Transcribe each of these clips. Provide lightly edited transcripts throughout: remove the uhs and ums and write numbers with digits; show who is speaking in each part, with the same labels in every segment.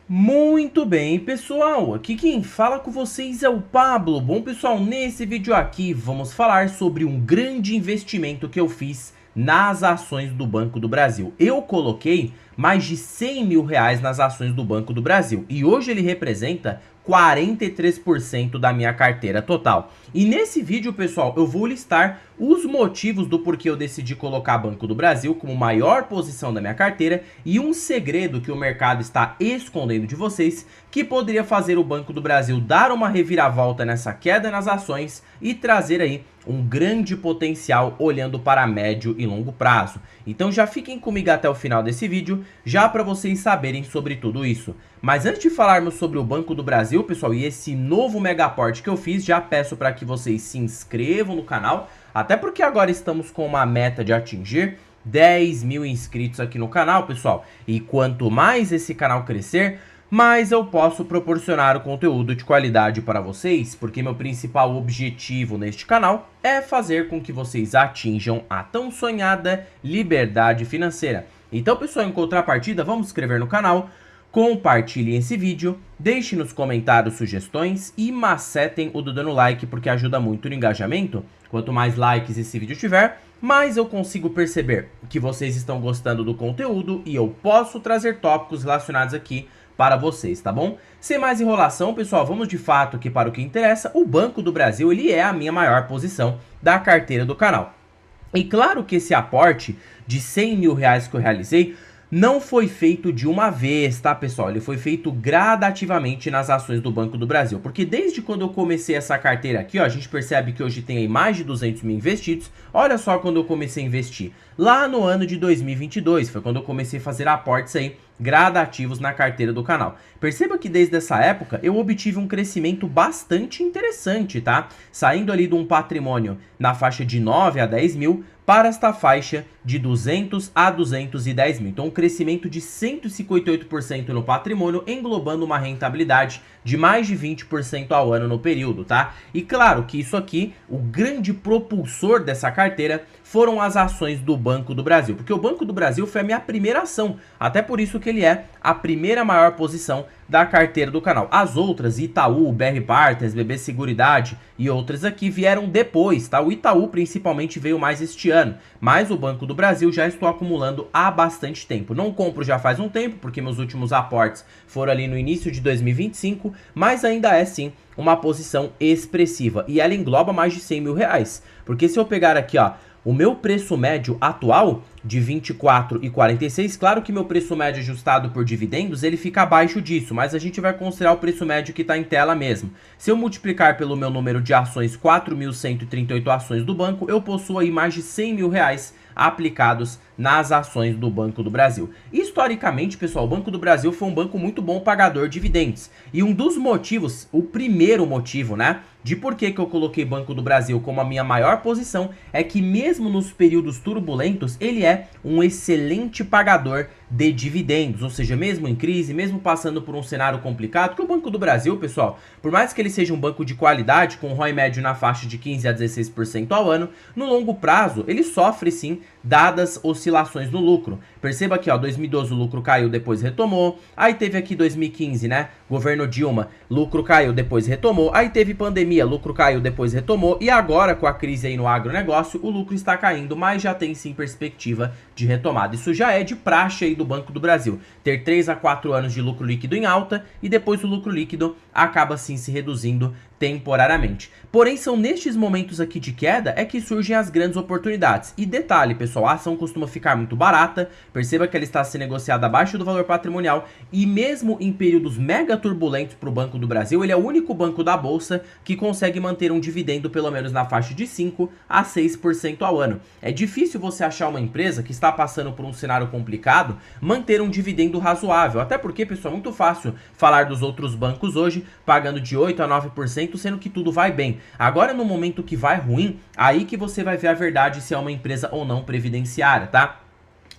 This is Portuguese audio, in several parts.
Speaker 1: Muito bem, pessoal, aqui quem fala com vocês é o Pablo. Bom, pessoal, nesse vídeo aqui vamos falar sobre um grande investimento que eu fiz nas ações do Banco do Brasil. Eu coloquei mais de 100 mil reais nas ações do Banco do Brasil e hoje ele representa 43% da minha carteira total. E nesse vídeo, pessoal, eu vou listar os motivos do porquê eu decidi colocar Banco do Brasil como maior posição da minha carteira e um segredo que o mercado está escondendo de vocês que poderia fazer o Banco do Brasil dar uma reviravolta nessa queda nas ações e trazer aí um grande potencial olhando para médio e longo prazo. Então já fiquem comigo até o final desse vídeo, já para vocês saberem sobre tudo isso. Mas antes de falarmos sobre o Banco do Brasil, pessoal, e esse novo mega aporte que eu fiz, já peço para que vocês se inscrevam no canal, até porque agora estamos com uma meta de atingir 10 mil inscritos aqui no canal, pessoal. E quanto mais esse canal crescer, mais eu posso proporcionar o conteúdo de qualidade para vocês, porque meu principal objetivo neste canal é fazer com que vocês atinjam a tão sonhada liberdade financeira. Então, pessoal, em contrapartida, vamos se inscrever no canal, compartilhem esse vídeo, deixem nos comentários sugestões e macetem o dedo no like, porque ajuda muito no engajamento. Quanto mais likes esse vídeo tiver, mais eu consigo perceber que vocês estão gostando do conteúdo e eu posso trazer tópicos relacionados aqui para vocês, tá bom? Sem mais enrolação, pessoal, vamos de fato aqui para o que interessa. O Banco do Brasil, ele é a minha maior posição da carteira do canal. E claro que esse aporte de 100 mil reais que eu realizei não foi feito de uma vez, tá, pessoal? Ele foi feito gradativamente nas ações do Banco do Brasil. Porque desde quando eu comecei essa carteira aqui, ó, a gente percebe que hoje tem aí mais de 200 mil investidos. Olha só quando eu comecei a investir. Lá no ano de 2022, foi quando eu comecei a fazer aportes aí gradativos na carteira do canal. Perceba que desde essa época eu obtive um crescimento bastante interessante, tá? Saindo ali de um patrimônio na faixa de 9 a 10 mil para esta faixa de 200 a 210 mil. Então um crescimento de 158% no patrimônio, englobando uma rentabilidade de mais de 20% ao ano no período, tá? E claro que isso aqui, o grande propulsor dessa carteira foram as ações do Banco do Brasil, porque o Banco do Brasil foi a minha primeira ação, até por isso que ele é a primeira maior posição da carteira do canal. As outras, Itaú, BR Partners, BB Seguridade e outras aqui vieram depois, tá? O Itaú principalmente veio mais este ano, mas o Banco do Brasil já estou acumulando há bastante tempo. Não compro já faz um tempo, porque meus últimos aportes foram ali no início de 2025, mas ainda é sim uma posição expressiva e ela engloba mais de 100 mil reais, porque se eu pegar aqui, ó, o meu preço médio atual de R$ 24,46, claro que meu preço médio ajustado por dividendos, ele fica abaixo disso, mas a gente vai considerar o preço médio que está em tela mesmo. Se eu multiplicar pelo meu número de ações, 4.138 ações do banco, eu possuo aí mais de 100 mil reais aplicados nas ações do Banco do Brasil. Historicamente, pessoal, o Banco do Brasil foi um banco muito bom pagador de dividendos. E um dos motivos, o primeiro motivo, né, de por que eu coloquei Banco do Brasil como a minha maior posição, é que mesmo nos períodos turbulentos, ele é um excelente pagador de dividendos, ou seja, mesmo em crise, mesmo passando por um cenário complicado, que o Banco do Brasil, pessoal, por mais que ele seja um banco de qualidade, com ROI médio na faixa de 15 a 16% ao ano, no longo prazo, ele sofre sim, dadas oscilações no lucro. Perceba aqui, ó, 2012 o lucro caiu, depois retomou, aí teve aqui 2015, né, governo Dilma, lucro caiu, depois retomou, aí teve pandemia, lucro caiu, depois retomou, e agora com a crise aí no agronegócio, o lucro está caindo, mas já tem sim perspectiva de retomada. Isso já é de praxe aí do Banco do Brasil, ter 3 a 4 anos de lucro líquido em alta e depois o lucro líquido acaba sim se reduzindo temporariamente. Porém, são nestes momentos aqui de queda é que surgem as grandes oportunidades. E detalhe, pessoal, a ação costuma ficar muito barata, perceba que ela está sendo negociada abaixo do valor patrimonial e mesmo em períodos mega turbulentos para o Banco do Brasil, ele é o único banco da Bolsa que consegue manter um dividendo pelo menos na faixa de 5 a 6% ao ano. É difícil você achar uma empresa que está passando por um cenário complicado manter um dividendo razoável, até porque, pessoal, é muito fácil falar dos outros bancos hoje pagando de 8 a 9%, sendo que tudo vai bem. Agora, no momento que vai ruim, aí que você vai ver a verdade se é uma empresa ou não previdenciária, tá?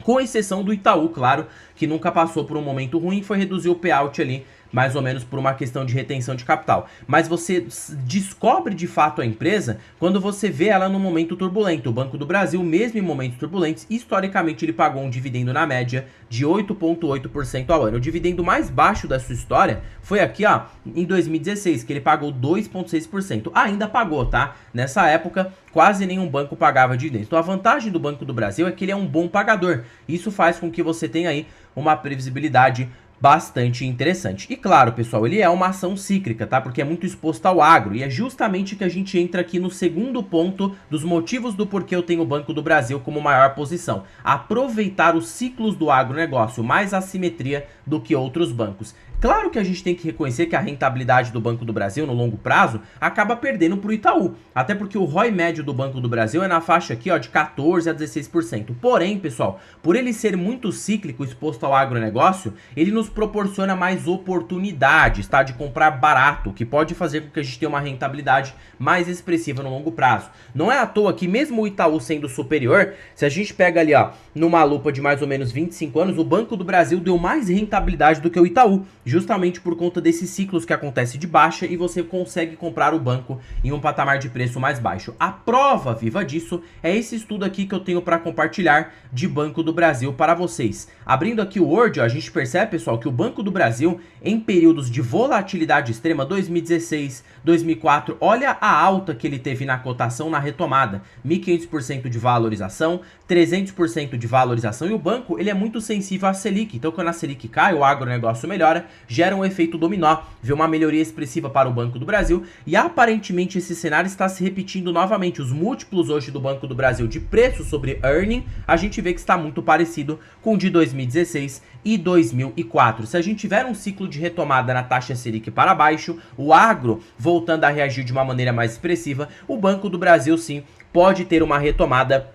Speaker 1: Com exceção do Itaú, claro, que nunca passou por um momento ruim, foi reduzir o payout ali mais ou menos por uma questão de retenção de capital. Mas você descobre de fato a empresa quando você vê ela num momento turbulento. O Banco do Brasil, mesmo em momentos turbulentos, historicamente ele pagou um dividendo na média de 8,8% ao ano. O dividendo mais baixo da sua história foi aqui, ó, em 2016, que ele pagou 2,6%. Ainda pagou, tá? Nessa época, quase nenhum banco pagava dividendos. Então a vantagem do Banco do Brasil é que ele é um bom pagador. Isso faz com que você tenha aí uma previsibilidade bastante interessante. E claro, pessoal, ele é uma ação cíclica, tá? Porque é muito exposto ao agro. E é justamente que a gente entra aqui no segundo ponto dos motivos do porquê eu tenho o Banco do Brasil como maior posição. Aproveitar os ciclos do agronegócio, mais assimetria do que outros bancos. Claro que a gente tem que reconhecer que a rentabilidade do Banco do Brasil no longo prazo acaba perdendo para o Itaú, até porque o ROI médio do Banco do Brasil é na faixa aqui, ó, de 14 a 16%. Porém, pessoal, por ele ser muito cíclico, exposto ao agronegócio, ele nos proporciona mais oportunidades, tá, de comprar barato, que pode fazer com que a gente tenha uma rentabilidade mais expressiva no longo prazo. Não é à toa que mesmo o Itaú sendo superior, se a gente pega ali, ó, numa lupa de mais ou menos 25 anos, o Banco do Brasil deu mais rentabilidade do que o Itaú, justamente por conta desses ciclos que acontecem de baixa e você consegue comprar o banco em um patamar de preço mais baixo. A prova viva disso é esse estudo aqui que eu tenho para compartilhar de Banco do Brasil para vocês. Abrindo aqui o Word, ó, a gente percebe, pessoal, que o Banco do Brasil, em períodos de volatilidade extrema, 2016, 2004, olha a alta que ele teve na cotação na retomada, 1.500% de valorização, 300% de valorização, e o banco ele é muito sensível à Selic, então quando a Selic cai, o agronegócio melhora, gera um efeito dominó, vê uma melhoria expressiva para o Banco do Brasil, e aparentemente esse cenário está se repetindo novamente. Os múltiplos hoje do Banco do Brasil de preço sobre earning, a gente vê que está muito parecido com o de 2016 e 2004. Se a gente tiver um ciclo de retomada na taxa Selic para baixo, o agro voltando a reagir de uma maneira mais expressiva, o Banco do Brasil sim pode ter uma retomada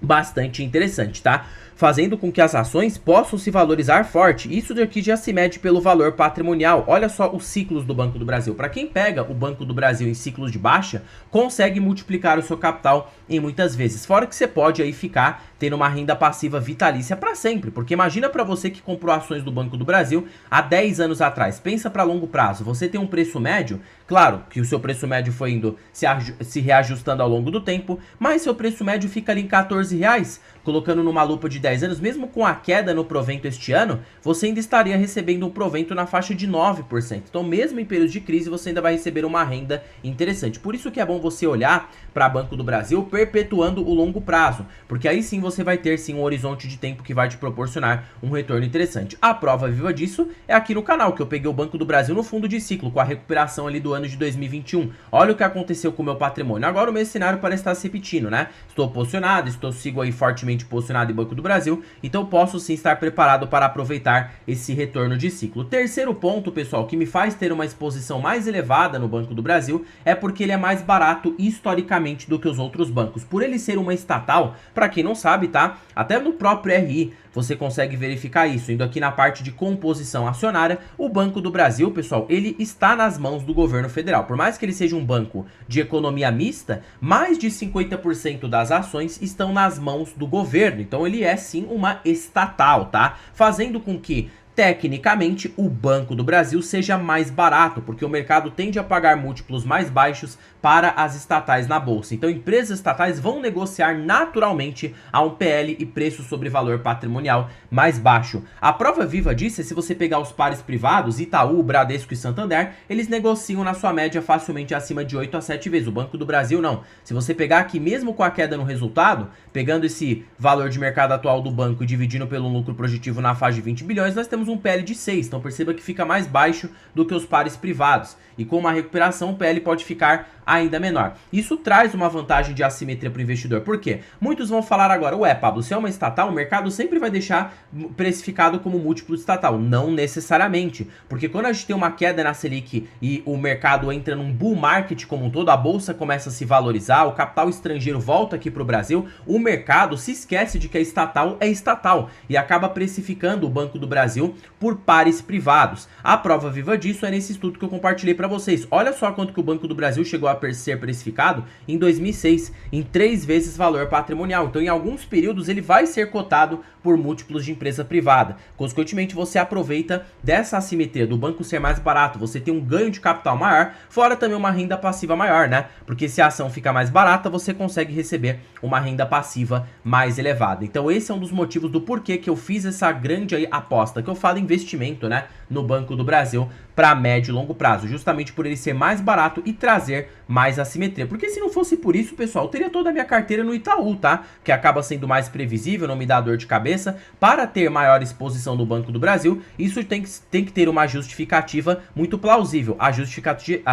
Speaker 1: bastante interessante, tá? Fazendo com que as ações possam se valorizar forte. Isso daqui já se mede pelo valor patrimonial. Olha só os ciclos do Banco do Brasil. Para quem pega o Banco do Brasil em ciclos de baixa, consegue multiplicar o seu capital em muitas vezes. Fora que você pode aí ficar tendo uma renda passiva vitalícia para sempre. Porque imagina para você que comprou ações do Banco do Brasil há 10 anos atrás. Pensa para longo prazo. Você tem um preço médio, claro que o seu preço médio foi indo se reajustando ao longo do tempo, mas seu preço médio fica ali em R$14, colocando numa lupa de 10 anos, mesmo com a queda no provento este ano, você ainda estaria recebendo um provento na faixa de 9%. Então, mesmo em período de crise, você ainda vai receber uma renda interessante. Por isso que é bom você olhar para Banco do Brasil perpetuando o longo prazo, porque aí sim você vai ter sim um horizonte de tempo que vai te proporcionar um retorno interessante. A prova viva disso é aqui no canal, que eu peguei o Banco do Brasil no fundo de ciclo, com a recuperação ali do ano de 2021. Olha o que aconteceu com o meu patrimônio. Agora o meu cenário parece estar se repetindo, né? Estou posicionado, sigo aí fortemente posicionado em Banco do Brasil, então posso sim estar preparado para aproveitar esse retorno de ciclo. O terceiro ponto, pessoal, que me faz ter uma exposição mais elevada no Banco do Brasil é porque ele é mais barato historicamente do que os outros bancos. Por ele ser uma estatal, para quem não sabe, tá? Até no próprio RI você consegue verificar isso. Indo aqui na parte de composição acionária, o Banco do Brasil, pessoal, ele está nas mãos do governo federal. Por mais que ele seja um banco de economia mista, mais de 50% das ações estão nas mãos do governo. Então ele é sim uma estatal, tá? Fazendo com que tecnicamente o Banco do Brasil seja mais barato, porque o mercado tende a pagar múltiplos mais baixos para as estatais na bolsa. Então empresas estatais vão negociar naturalmente a um PL e preço sobre valor patrimonial mais baixo. A prova viva disso é se você pegar os pares privados, Itaú, Bradesco e Santander, eles negociam na sua média facilmente acima de 8 a 7 vezes. O Banco do Brasil não. Se você pegar aqui mesmo com a queda no resultado, pegando esse valor de mercado atual do banco e dividindo pelo lucro projetivo na faixa de 20 bilhões, nós temos um PL de 6, então perceba que fica mais baixo do que os pares privados. E com uma recuperação, o PL pode ficar ainda menor. Isso traz uma vantagem de assimetria para o investidor. Por quê? Muitos vão falar agora, ué, Pablo, se é uma estatal, o mercado sempre vai deixar precificado como múltiplo estatal. Não necessariamente, porque quando a gente tem uma queda na Selic e o mercado entra num bull market como um todo, a bolsa começa a se valorizar, o capital estrangeiro volta aqui para o Brasil, o mercado se esquece de que a estatal é estatal e acaba precificando o Banco do Brasil por pares privados. A prova viva disso é nesse estudo que eu compartilhei para vocês. Olha só quanto que o Banco do Brasil chegou a ser precificado em 2006, em 3 vezes valor patrimonial. Então, em alguns períodos, ele vai ser cotado por múltiplos de empresa privada. Consequentemente, você aproveita dessa assimetria do banco ser mais barato, você tem um ganho de capital maior, fora também uma renda passiva maior, né? Porque se a ação fica mais barata, você consegue receber uma renda passiva mais elevada. Então, esse é um dos motivos do porquê que eu fiz essa grande aí aposta, que eu falo investimento, né, no Banco do Brasil para médio e longo prazo, justamente por ele ser mais barato e trazer mais assimetria. Porque se não fosse por isso, pessoal, eu teria toda a minha carteira no Itaú, tá? Que acaba sendo mais previsível, não me dá dor de cabeça. Para ter maior exposição no Banco do Brasil, isso tem que ter uma justificativa muito plausível. A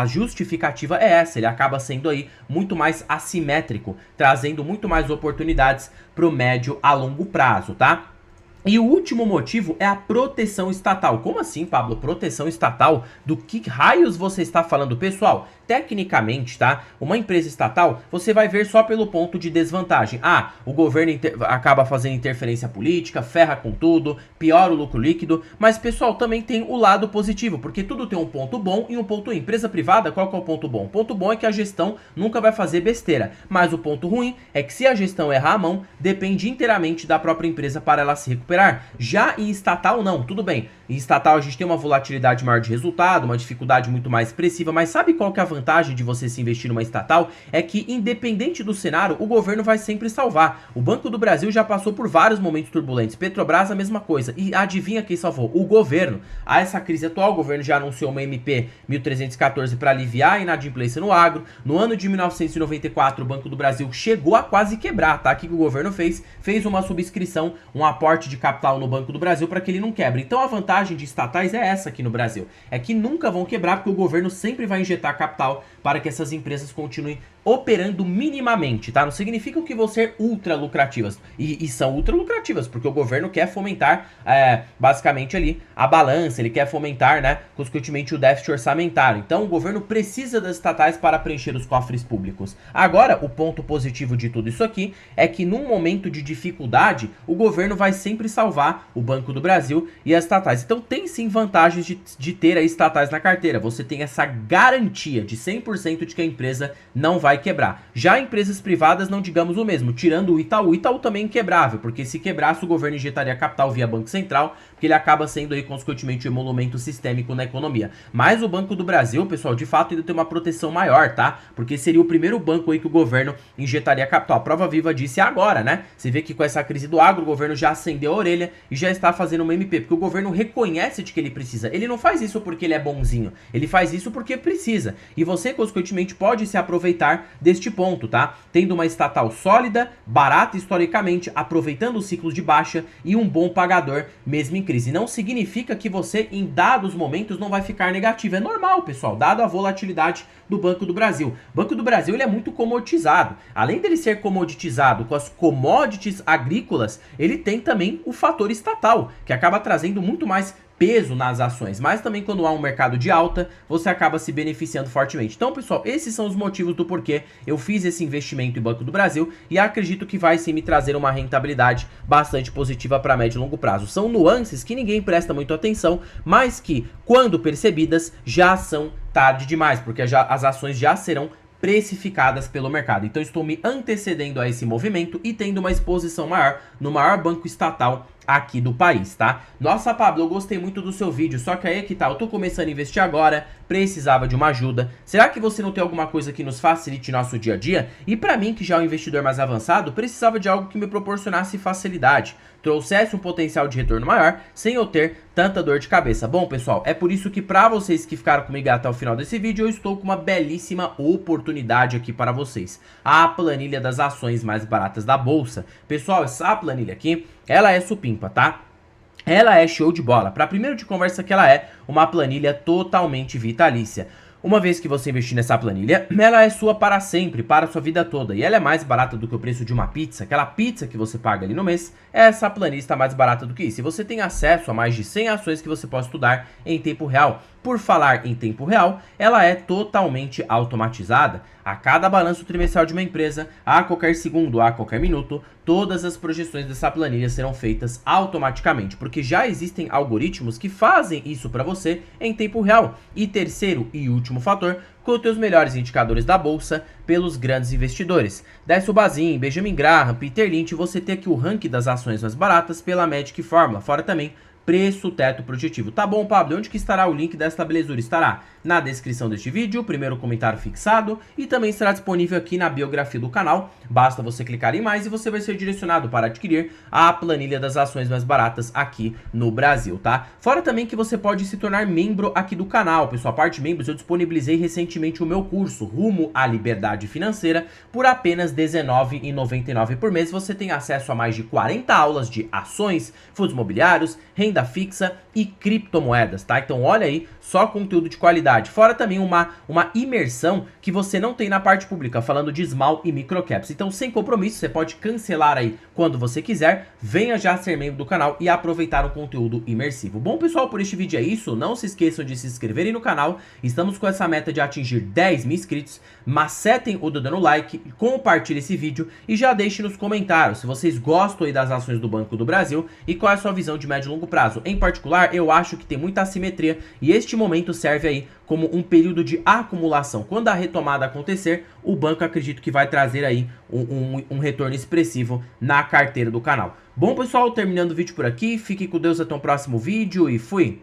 Speaker 1: justificativa é essa, ele acaba sendo aí muito mais assimétrico, trazendo muito mais oportunidades para o médio a longo prazo, tá? E o último motivo é a proteção estatal. Como assim, Pablo? Proteção estatal? Do que raios você está falando? Pessoal, tecnicamente, tá? Uma empresa estatal, você vai ver só pelo ponto de desvantagem. Ah, o governo acaba fazendo interferência política, ferra com tudo, piora o lucro líquido. Mas, pessoal, também tem o lado positivo, porque tudo tem um ponto bom e um ponto ruim. Empresa privada, qual que é o ponto bom? O ponto bom é que a gestão nunca vai fazer besteira. Mas o ponto ruim é que se a gestão errar a mão, depende inteiramente da própria empresa para ela se recuperar. Já em estatal, não, tudo bem. Em estatal a gente tem uma volatilidade maior de resultado, uma dificuldade muito mais expressiva, mas sabe qual que é a vantagem de você se investir numa estatal? É que independente do cenário, o governo vai sempre salvar. O Banco do Brasil já passou por vários momentos turbulentos, Petrobras a mesma coisa, e adivinha quem salvou? O governo. A essa crise atual, o governo já anunciou uma MP 1314 para aliviar a inadimplência no agro. No ano de 1994, o Banco do Brasil chegou a quase quebrar, tá? O que o governo fez? Fez uma subscrição, um aporte de capital no Banco do Brasil para que ele não quebre. Então a vantagem de estatais é essa aqui no Brasil, é que nunca vão quebrar porque o governo sempre vai injetar capital para que essas empresas continuem operando minimamente, tá? Não significa que vão ser ultra lucrativas, e são ultra lucrativas, porque o governo quer fomentar, basicamente ali, a balança, ele quer fomentar, né, consequentemente o déficit orçamentário. Então o governo precisa das estatais para preencher os cofres públicos. Agora, o ponto positivo de tudo isso aqui é que num momento de dificuldade, o governo vai sempre salvar o Banco do Brasil e as estatais. Então tem sim vantagens de ter aí estatais na carteira. Você tem essa garantia de 100% de que a empresa não vai quebrar. Já empresas privadas, não digamos o mesmo. Tirando o Itaú também é inquebrável, porque se quebrasse o governo injetaria capital via Banco Central, porque ele acaba sendo aí consequentemente um emolumento sistêmico na economia. Mas o Banco do Brasil, pessoal, de fato ainda tem uma proteção maior, tá? Porque seria o primeiro banco aí que o governo injetaria capital. A prova viva disso é agora, né? Você vê que com essa crise do agro, o governo já acendeu a orelha e já está fazendo uma MP, porque o governo reconhece de que ele precisa. Ele não faz isso porque ele é bonzinho, ele faz isso porque precisa. E você, consequentemente, pode se aproveitar deste ponto, tá? Tendo uma estatal sólida, barata historicamente, aproveitando os ciclos de baixa e um bom pagador mesmo em crise. Não significa que você, em dados momentos, não vai ficar negativo. É normal, pessoal, dado a volatilidade do Banco do Brasil. O Banco do Brasil, ele é muito comoditizado. Além dele ser comoditizado com as commodities agrícolas, ele tem também o fator estatal, que acaba trazendo muito mais peso nas ações, mas também quando há um mercado de alta, você acaba se beneficiando fortemente. Então, pessoal, esses são os motivos do porquê eu fiz esse investimento em Banco do Brasil e acredito que vai sim me trazer uma rentabilidade bastante positiva para médio e longo prazo. São nuances que ninguém presta muito atenção, mas que, quando percebidas, já são tarde demais, porque as ações já serão precificadas pelo mercado. Então estou me antecedendo a esse movimento e tendo uma exposição maior no maior banco estatal aqui do país, tá? Nossa, Pablo, eu gostei muito do seu vídeo, só que aí é que tá, eu tô começando a investir agora, precisava de uma ajuda. Será que você não tem alguma coisa que nos facilite nosso dia a dia? E pra mim, que já é um investidor mais avançado, precisava de algo que me proporcionasse facilidade, trouxesse um potencial de retorno maior, sem eu ter tanta dor de cabeça. Bom, pessoal, é por isso que pra vocês que ficaram comigo até o final desse vídeo, eu estou com uma belíssima oportunidade aqui para vocês. A planilha das ações mais baratas da bolsa. Pessoal, essa planilha aqui, ela é supimpa, tá? Ela é show de bola. Para primeiro de conversa que ela é uma planilha totalmente vitalícia. Uma vez que você investir nessa planilha, ela é sua para sempre, para a sua vida toda. E ela é mais barata do que o preço de uma pizza. Aquela pizza que você paga ali no mês, essa planilha está mais barata do que isso. E você tem acesso a mais de 100 ações que você pode estudar em tempo real. por falar em tempo real, ela é totalmente automatizada. A cada balanço trimestral de uma empresa, a qualquer segundo, a qualquer minuto, todas as projeções dessa planilha serão feitas automaticamente, porque já existem algoritmos que fazem isso para você em tempo real. E terceiro e último fator, conte os melhores indicadores da bolsa pelos grandes investidores. Décio Bazin, Benjamin Graham, Peter Lynch, você tem aqui o ranking das ações mais baratas pela Magic Fórmula, fora também preço teto projetivo. Tá bom, Pablo, onde que estará o link desta belezura? Estará na descrição deste vídeo, primeiro comentário fixado, e também estará disponível aqui na biografia do canal. Basta você clicar em mais e você vai ser direcionado para adquirir a planilha das ações mais baratas aqui no Brasil, tá? Fora também que você pode se tornar membro aqui do canal, pessoal. A parte de membros, eu disponibilizei recentemente o meu curso Rumo à Liberdade Financeira por apenas R$19,99 por mês. Você tem acesso a mais de 40 aulas de ações, fundos imobiliários, renda fixa e criptomoedas, tá? Então olha aí, só conteúdo de qualidade. Fora também uma imersão que você não tem na parte pública, falando de small e microcaps. Então sem compromisso, você pode cancelar aí quando você quiser. Venha já ser membro do canal e aproveitar um conteúdo imersivo. Bom, pessoal, por este vídeo é isso. Não se esqueçam de se inscreverem no canal. Estamos com essa meta de atingir 10 mil inscritos. Macetem o dedo no like, compartilhe esse vídeo e já deixe nos comentários se vocês gostam aí das ações do Banco do Brasil e qual é a sua visão de médio e longo prazo. Em particular, eu acho que tem muita assimetria e este momento serve aí como um período de acumulação. Quando a retomada acontecer, o banco acredito que vai trazer aí um retorno expressivo na carteira do canal. Bom, pessoal, terminando o vídeo por aqui. Fique com Deus até o próximo vídeo e fui!